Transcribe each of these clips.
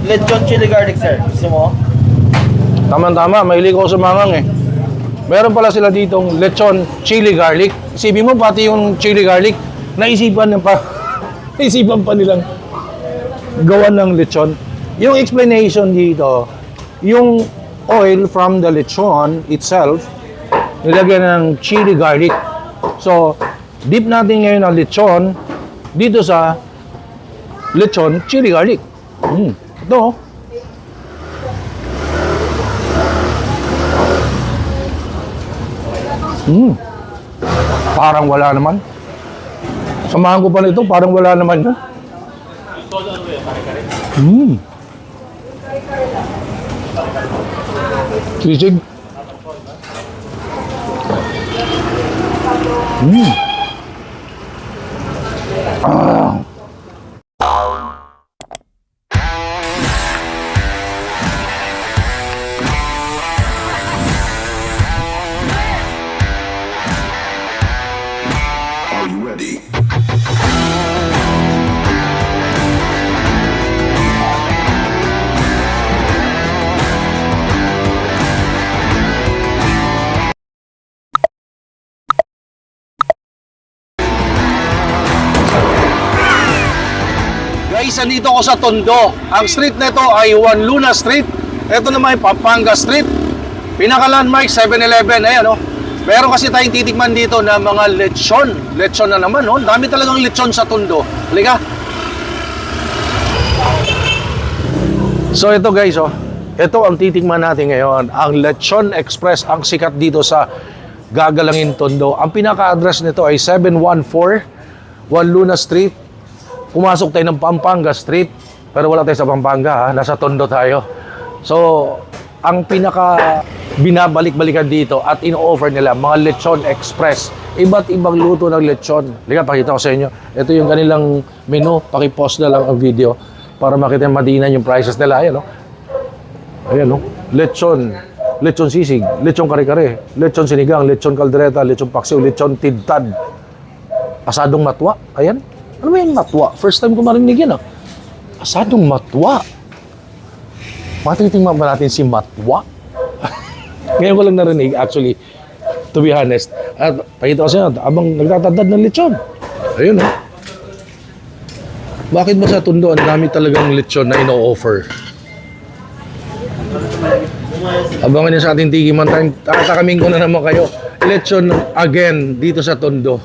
lechon chili garlic, sir. Gusto mo? Tama-tama, mahilig ako sa mangang eh. Meron pala sila ditong lechon chili garlic. Isipin mo pati yung chili garlic, naisipan naisipan pa nilang gawan ng lechon. Yung explanation dito, yung oil from the lechon itself, nilagyan ng chili garlic. So, dip natin ngayon ang lechon dito sa lechon chili garlic. Ito. Parang wala naman. Samahan ko pa nito, parang wala naman yun. Sisig. Are you ready? Guys, andito ako sa Tondo. Ang street na ito ay Juan Luna Street. Ito naman ay Pampanga Street. Pinaka-landmark 7-Eleven. Ayan, oh. Meron kasi tayong titikman dito na mga lechon. Lechon na naman, oh. Dami talagang lechon sa Tondo. Halika. So ito guys, oh. Ito ang titikman natin ngayon. Ang Lechon Express, ang sikat dito sa Gagalangin, Tondo. Ang pinaka-address nito ay 714 Juan Luna Street. Pumasok tayo ng Pampanga Street. Pero wala tayo sa Pampanga, ha? Nasa Tondo tayo. So, ang pinaka binabalik-balikan dito at ino-offer nila, mga Lechon Express. Iba't ibang luto ng lechon. Liga, pakita ko sa inyo. Ito yung kanilang menu. Paki-post na lang ang video para makita madinan yung prices nila. Ayan, no? Ayan, no? Lechon. Lechon sisig. Lechon kare-kare. Lechon sinigang. Lechon kaldereta. Lechon paksiw. Lechon tidtad. Asadong matwa. Ayan. Ano ba yung matwa? First time ko marinig yan, ah. Asadong matwa. Matitingnan ba natin si matwa? Ngayon ko lang narinig, actually, to be honest. At pakita ko sa inyo, abang nagtatadad ng lechon. Ayun, oh. Bakit ba sa Tondo, ang dami talagang lechon na ino-offer? Abangan niyo sa ating tikiman time. Tatakaming ko na naman kayo. Lechon again dito sa Tondo.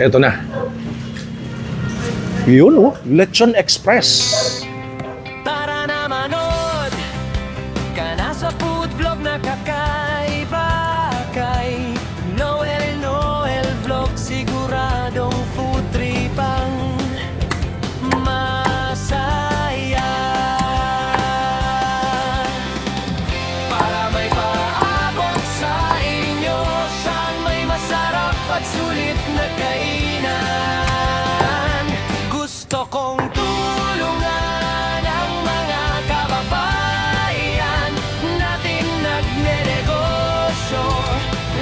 Eto na. Yun, oh. Lechon Express. Tara na manood ka na sa food vlog na kakaiba kay Noel Vlog. Siguradong food trip ang masaya. Para may paabot sa inyo, saan may masarap at sulit na kainan. Gusto kong tulungan ang mga kababayan natin nagnenegosyo,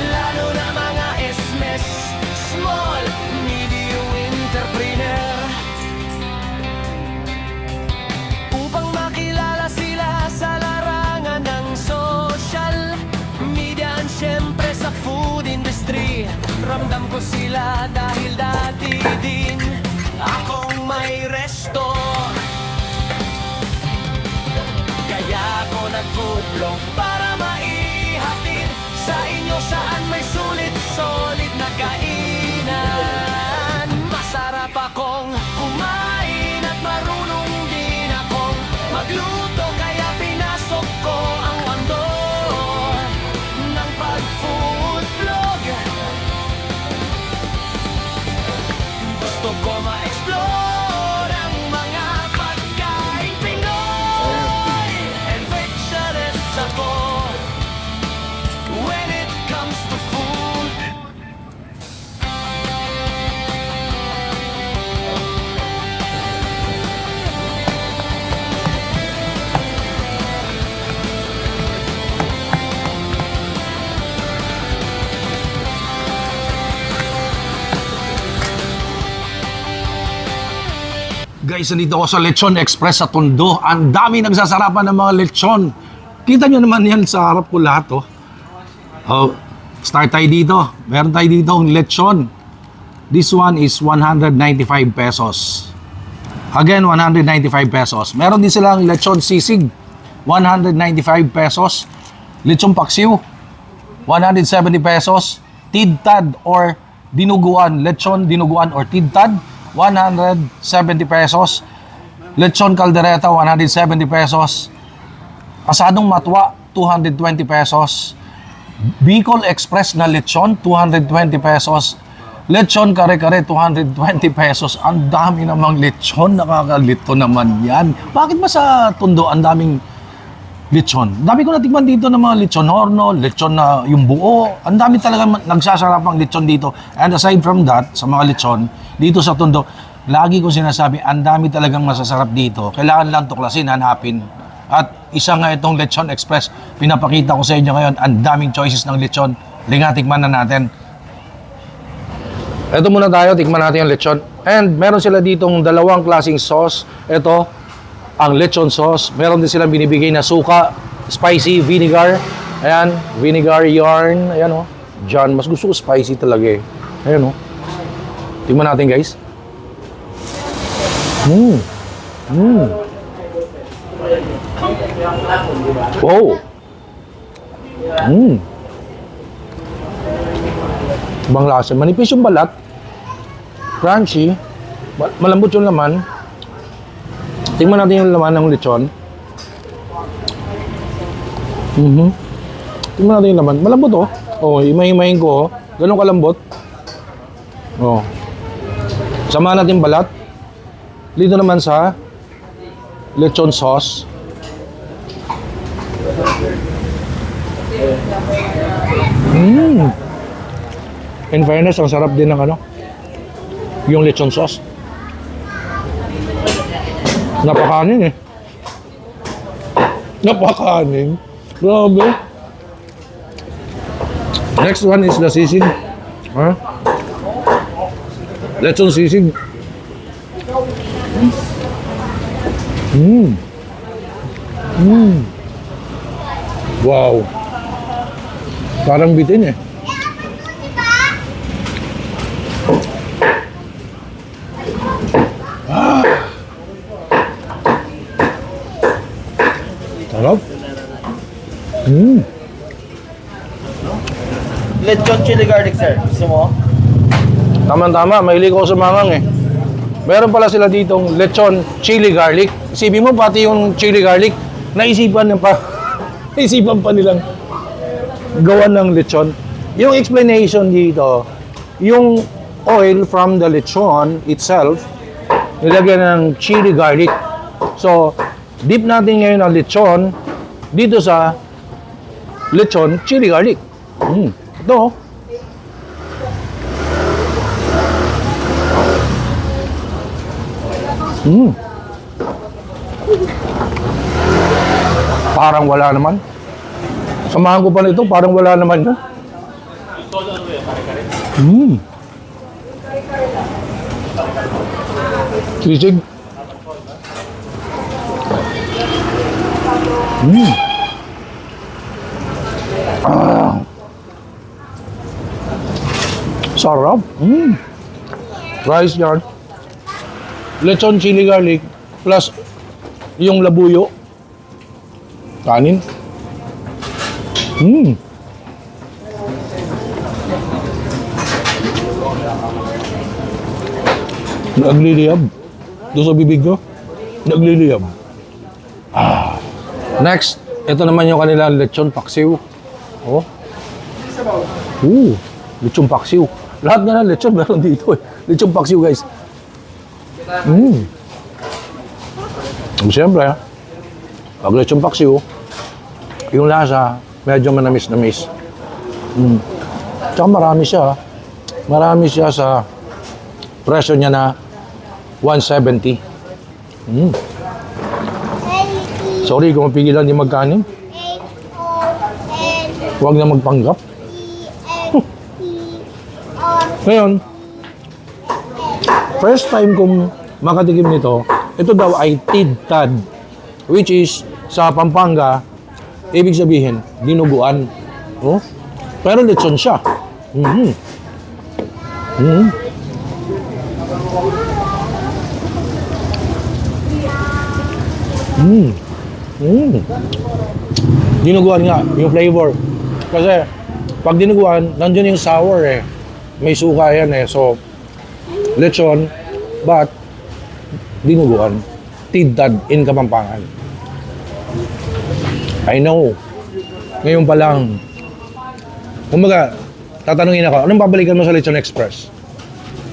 lalo na mga SMEs, small, medium entrepreneur. Upang makilala sila sa larangan ng social media at syempre sa food industry. Ramdam ko sila dahil dati din akong may resto. Kaya ako nag-food vlog para maihatid sa inyo saan may sulit, solid na kainan. Masarap akong kumain at marunong din akong magluto, kaya pinasok ko ang mundo ng pag-food vlog. Gusto ko ma-explore ang mga pagkain Pinoy. Adventurous ako when it comes to food. guys, nandito ako sa Lechon Express sa Tondo. Ang dami nagsasarapan ng mga lechon. Kita nyo naman yan sa harap ko lahat, oh. Oh, start tayo dito. Meron tayo dito ang lechon. This one is 195 pesos. Again, 195 pesos. Meron din silang lechon sisig. 195 pesos. Lechon paksiw. 170 pesos. Tidtad or dinuguan. Lechon dinuguan or tidtad. 170 pesos. Lechon caldereta, 170 pesos. Asadong matwa, 220 pesos. Bicol Express na lechon, 220 pesos. Lechon kare-kare, 220 pesos. Ang dami namang lechon, nakakalito naman yan. Bakit ba sa Tondo ang daming lechon? Dami ko natikman dito ng mga lechon horno, lechon na yung buo. Ang dami talaga nagsasarapang lechon dito. And aside from that, sa mga lechon, dito sa Tondo, lagi ko sinasabi, ang dami talagang masasarap dito. Kailangan lang tuklasin, hanapin. At isa nga itong Lechon Express, pinapakita ko sa inyo ngayon, ang daming choices ng lechon. Linga, tikman na natin. Ito muna tayo, tikman natin yung lechon. And meron sila ditong dalawang klaseng sauce. Ito, ang lechon sauce. Meron din silang binibigay na suka, spicy, vinegar. Ayan, vinegar yarn. Ayan o. Diyan, mas gusto ko spicy talaga eh. Ayan o. Tikman natin guys. Wow. Ibang lasa. Manipis yung balat. Crunchy. Malambot yung laman. Tingnan natin yung laman ng lechon. Tingnan natin yung laman. Malambot oh. Oh, imay-imayin ko oh. Ganun kalambot. Oh. Samahan natin balat. Dito naman sa lechon sauce. In fairness, ang sarap din ng ano, yung lechon sauce. Napakanin eh. Napakanin. Grabe. Next one is the sisig. Huh? Lechon sisig. Wow. Parang bitin eh. Sarap. Lechon chili garlic, sir. Gusto mo? Tama-tama, mahilig ako sa mangang eh. Meron pala sila ditong lechon chili garlic. Isipin mo pati yung chili garlic, naisipan pa nilang gawan ng lechon. Yung explanation dito, yung oil from the lechon itself, nilagyan ng chili garlic. So, dip natin ngayon ang lechon dito sa lechon chili garlic. Ito. Parang wala naman. Samahan ko pa nito, parang wala naman yun. Sisig. Sarap. Rice yan. Lechon chili garlic plus yung labuyo. Kanin. Nagliliyab. Doon sa bibig ko. Nagliliyab. Next, ito naman yung kanila lechon paksiw. Oh. Lechon paksiw. Lahat nga na lechon meron dito eh. Lechon paksiw guys. Siyempre, pag lechon paksiw, yung lasa, medyo manamis-namis. Tsaka marami siya. Marami siya sa presyo niya na 170. Sorry kung mapigilan yung magkanin. Huwag na magpanggap. Ngayon, first time kong makatikim nito, Ito daw ay tidtad, which is sa Pampanga, ibig sabihin, dinuguan. Oh? Pero lechon siya. Mhm. Mhm. Mm. Mm. Dinuguan nga, yung flavor. Kasi, pag dinuguan, nandiyan yung sour eh. May suka yan eh. So, lechon, but, dinuguan. Tidtad in Kapampangan. I know. Ngayon pa lang. Kumbaga, tatanungin ako, anong babalikan mo sa Lechon Express?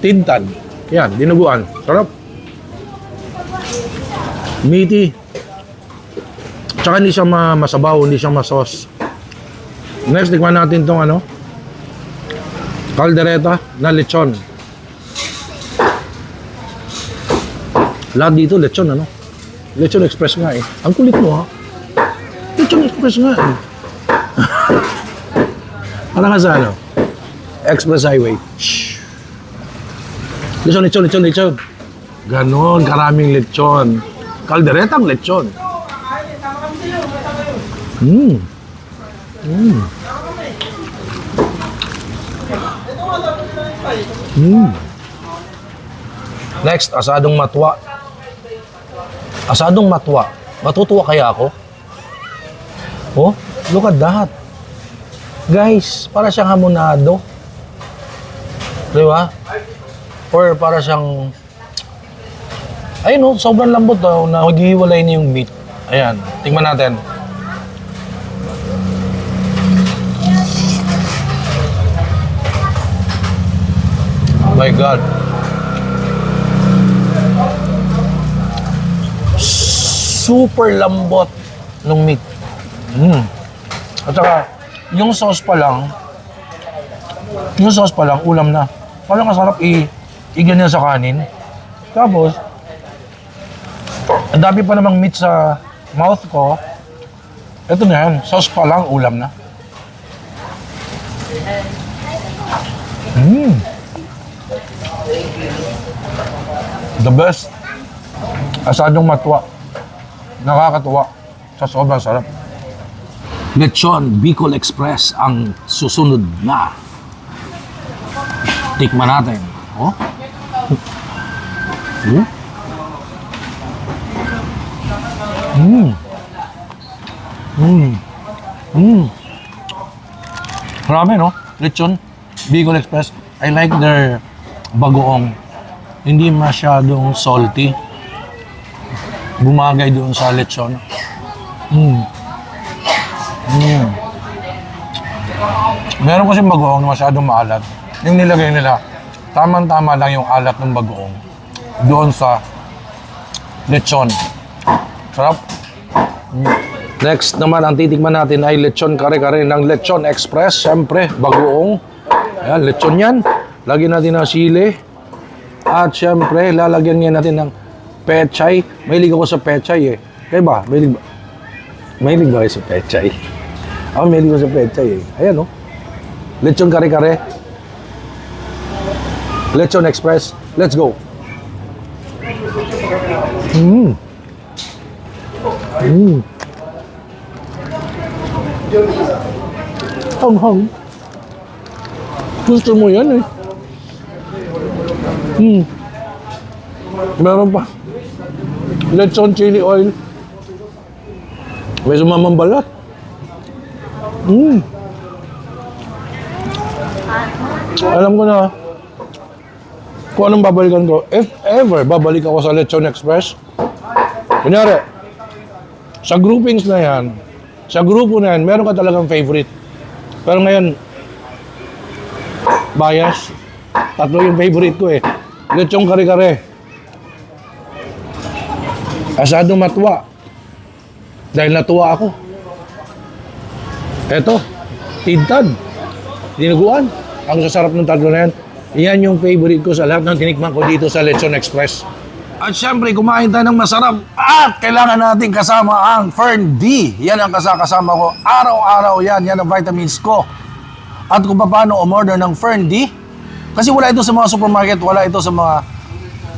Tidtad. Yan, dinuguan. Sarap. Meaty. Tsaka hindi siya masabaw, hindi siya masos. Next, tikman natin tong ano, kaldereta na lechon. Lahat dito lechon, ano? Lechon Express nga eh. Ang kulit mo ha. Lechon Express nga eh. Parang ka sa ano? Express Highway. Shhh. Lechon, lechon, lechon, lechon. Ganon, karaming lechon. Kalderetang lechon. Mm. Mm. Mm. Next, asadong matwa. Asadong matwa. Matutuwa kaya ako? Oh, look at that. Guys, para siyang hamonado. Di ba? Or para siyang... Ayun oh, sobrang lambot daw na maghihiwalay na yung meat. Ayan, tingnan natin. Oh my God. Super lambot ng meat. Mm. At saka, yung sauce pa lang, ulam na. Parang kasarap i-ganyan sa kanin. Tapos, ang dami pa namang meat sa mouth ko. Ito na yan, sauce pa lang, ulam na. Mm. The best. Asadong matwa. Nakakatuwa. Sa sobrang sarap. Lechon Bicol Express ang susunod na. Tikman natin. Oh? Mm. Mm. Mm. Marami, no? Lechon Bicol Express. I like their bagoong. Hindi masyadong salty. Bumagay doon sa lechon. Mm. Mm. Meron kasi bagoong na masyadong maalat. Yung nilagay nila, tamang-tama lang yung alat ng bagoong doon sa lechon. Sarap. Mm. Next naman, ang titikman natin ay lechon kare-kare ng Lechon Express. Siyempre, bagoong. Ayan, lechon yan. Lagyan natin ng sili. At siyempre, lalagyan nga natin ng pechay. Mahilig ako sa pechay eh. Kaya ba? Mahilig ba kayo sa pechay? Ako mahilig ako sa pechay eh. Ayan o. Lechon kare-kare. Lechon Express. Let's go. Mm. Mm. Hang-hang. Gusto mo yan eh. Hmm. Meron pa. Lechon chili oil. May sumamang balat. Hmm. Alam ko na kung anong babalikan ko. If ever babalik ako sa Lechon Express, kunyari, sa groupings na yan, sa grupo na yan, meron ka talagang favorite. Pero ngayon, bias. Tatlo yung favorite ko eh. Lechon kare-kare. Asadong matwa. Dahil natuwa ako. Eto, tidtad. Dinuguan. Ang sasarap ng tatlo na yan. Yan yung favorite ko sa lahat ng tinikman ko dito sa Lechon Express. At syempre, kumain tayo ng masarap at kailangan natin kasama ang Fern D. Yan ang kasama ko. Araw-araw yan. Yan ang vitamins ko. At kung paano umorder ng Fern D, kasi wala ito sa mga supermarket, wala ito sa mga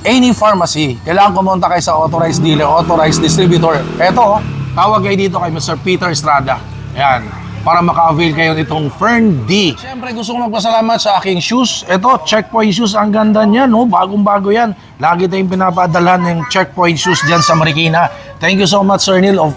any pharmacy, kailangan kumonta kayo sa authorized dealer, authorized distributor. Eto, tawag kayo dito kay Mr. Peter Estrada. Ayan, para maka-avail kayo nitong Fern D. Siyempre, gusto ko magpasalamat sa aking shoes. Ito, Checkpoint shoes. Ang ganda niyan, no? Bagong-bago yan. Lagi tayong pinapadalhan ng Checkpoint shoes dyan sa Marikina. Thank you so much, Sir Neil, of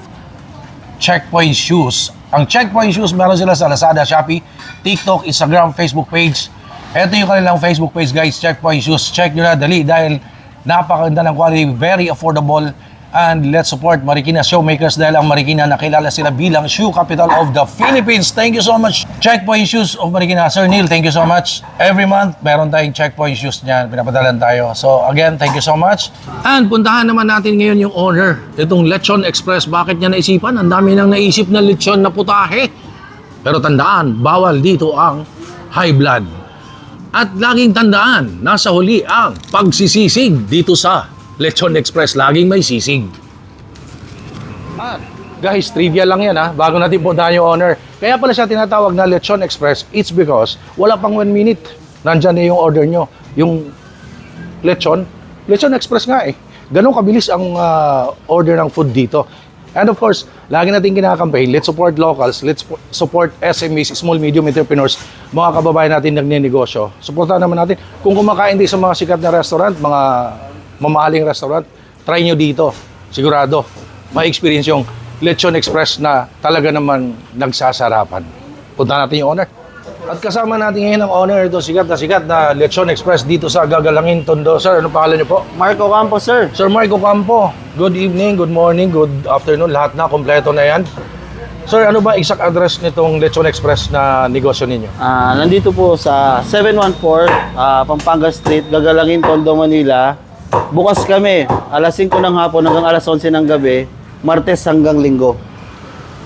Checkpoint shoes. Ang Checkpoint shoes, meron sila sa Lazada, Shopee, TikTok, Instagram, Facebook page. Ito yung kanilang Facebook page, guys, Checkpoint shoes. Check nyo na, dali, dahil napakaganda ng quality, very affordable. And let's support Marikina Showmakers dahil ang Marikina nakilala sila bilang shoe capital of the Philippines. Thank you so much, Checkpoint Shoes of Marikina. Sir Neil, thank you so much. Every month, meron tayong Checkpoint Shoes niyan. Pinapadalan tayo. So again, thank you so much. And puntahan naman natin ngayon yung owner. Itong Lechon Express. Bakit niya naisipan? Ang dami nang naisip na lechon na putahe. Pero tandaan, bawal dito ang high blood. At laging tandaan, nasa huli ang pagsisisig dito sa Lechon Express, laging may sisig. Guys, trivia lang yan ha, bago natin puntahan yung owner. Kaya pala siya tinatawag na Lechon Express, it's because wala pang 1 minute. Nandyan na yung order nyo. Yung Lechon Express nga eh. Ganun kabilis ang order ng food dito. And of course, lagi natin kinakampaign, let's support locals, let's support SMEs, small medium entrepreneurs, mga kababayan natin nagnenegosyo. Supportahan naman natin. Kung kumakain din sa mga sikat na restaurant, mga mamahaling restaurant, try nyo dito. Sigurado, may experience yung Lechon Express na talaga naman nagsasarapan. Punta natin yung owner. At kasama natin ngayon ang owner ito, sikat na Lechon Express dito sa Gagalangin, Tondo. Sir, ano pangalan niyo po? Marco Campo, sir. Sir Marco Campo, good evening, good morning, good afternoon. Lahat na, kompleto na yan. Sir, ano ba exact address nitong Lechon Express na negosyo ninyo? Nandito po sa 714 Pampanga Street, Gagalangin, Tondo, Manila. Bukas kami, alas 5 ng hapon hanggang alas 11 ng gabi, Martes hanggang Linggo.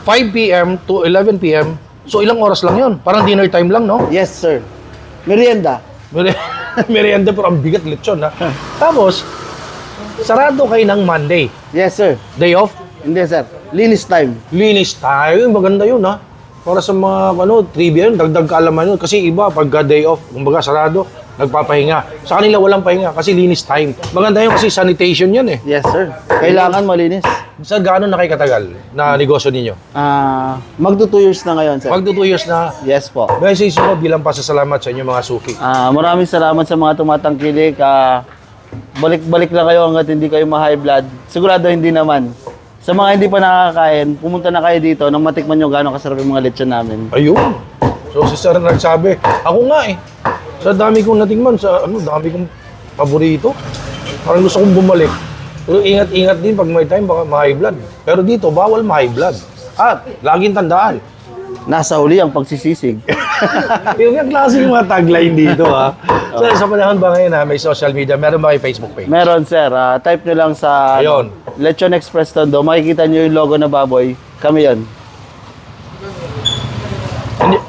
5 p.m. to 11 p.m. So ilang oras lang yun? Parang dinner time lang, no? Yes, sir. Merienda. Merienda pero ang bigat lechon, ha? Tapos, sarado kayo ng Monday. Yes, sir. Day off? Hindi, sir. Linis time. Linis tayo. Maganda yun, ha? Para sa mga trivia yun, dagdag kaalaman yun. Kasi iba, pagka day off, kumbaga sarado, nagpapahinga. Sa kanila walang pahinga kasi linis time. Maganda yun kasi sanitation yan eh. Yes, sir. Kailangan malinis. Sa gano'n na kayo katagal na negosyo ninyo? Magto 2 years na ngayon, sir. Magto 2 years na. Yes po. Message mo bilang pasasalamat sa inyong mga suki. Maraming salamat sa mga tumatangkilik. Balik-balik lang kayo hanggat hindi kayo ma-high blood. Sigurado hindi naman. Sa mga hindi pa nakakain, pumunta na kayo dito nang matikman nyo gano'ng kasarap yung mga lechon namin. Ayun. So si Sir nagsabi, ako nga eh. Sa dami kong natingman, dami kong paborito. Parang gusto kong bumalik. Pero ingat-ingat din pag may time, baka ma-high blood. Pero dito, bawal ma-high blood. At, laging tandaan. Nasa huli ang pagsisisig. Yung klase yung mga tagline dito, ha. So, sa panahon ba ngayon, ha, may social media, meron ba kayo Facebook page? Meron, sir. Type nyo lang sa Ayun. Lechon Express Tondo. Makikita nyo yung logo na baboy. Kami yon.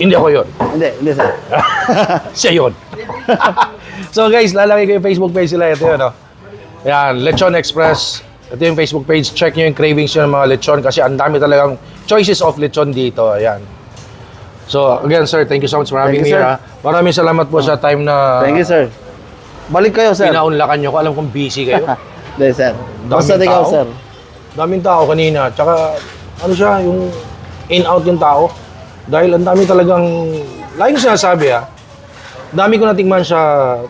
Hindi ako yun. Hindi, sir. Siya yun. So guys, lalagay ko yung Facebook page sila. Ito yun, no? Yan, Lechon Express. Ito yung Facebook page. Check nyo yung cravings nyo ng mga lechon kasi ang dami talagang choices of lechon dito. Ayan. So again, sir, thank you so much for having me. Maraming salamat po sa time na Thank you, sir. Balik kayo, sir. pinaunlakan nyo ko. Alam kong busy kayo. Hindi, sir. Basta Daming ikaw, tao. sir. Daming tao kanina. Tsaka, ano siya, yung in-out yung tao. Dahil ang dami talagang, lagi ko sinasabi dami ko natingman sa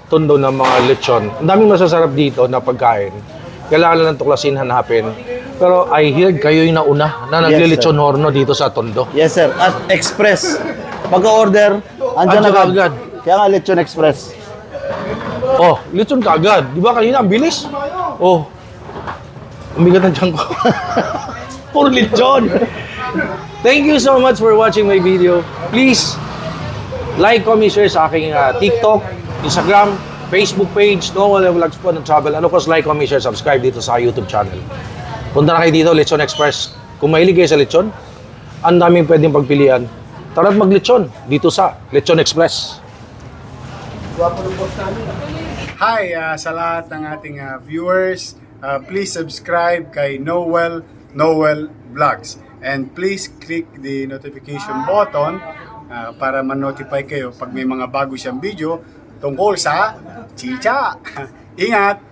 Tondo ng mga lechon. Ang daming masasarap dito na pagkain. Kailangan lang ng tuklasin, hanapin. Pero I heard kayo yung nauna na naglilechon horno dito sa Tondo. Yes, sir. At Express. Pag-order, andyan Andyan agad. agad. Kaya nga, Lechon Express. Oh, lechon ka agad. Di ba kanina, ang bilis? Oh, umigat ng tiyan ko. Puro lechon. Thank you so much for watching my video. Please, like, comment, share sa aking TikTok, Instagram, Facebook page, Noel Vlogs po ng Travel. Ano, of course, like, comment, share, subscribe dito sa YouTube channel. Punta na kayo dito, Lechon Express. Kung mahilig kayo sa lechon, ang daming pwedeng pagpilian. Tara't maglechon dito sa Lechon Express. Hi sa lahat ng ating viewers. Please subscribe kay Noel Vlogs. And please click the notification button para ma-notify kayo pag may mga bago siyang video tungkol sa chicha. Ingat!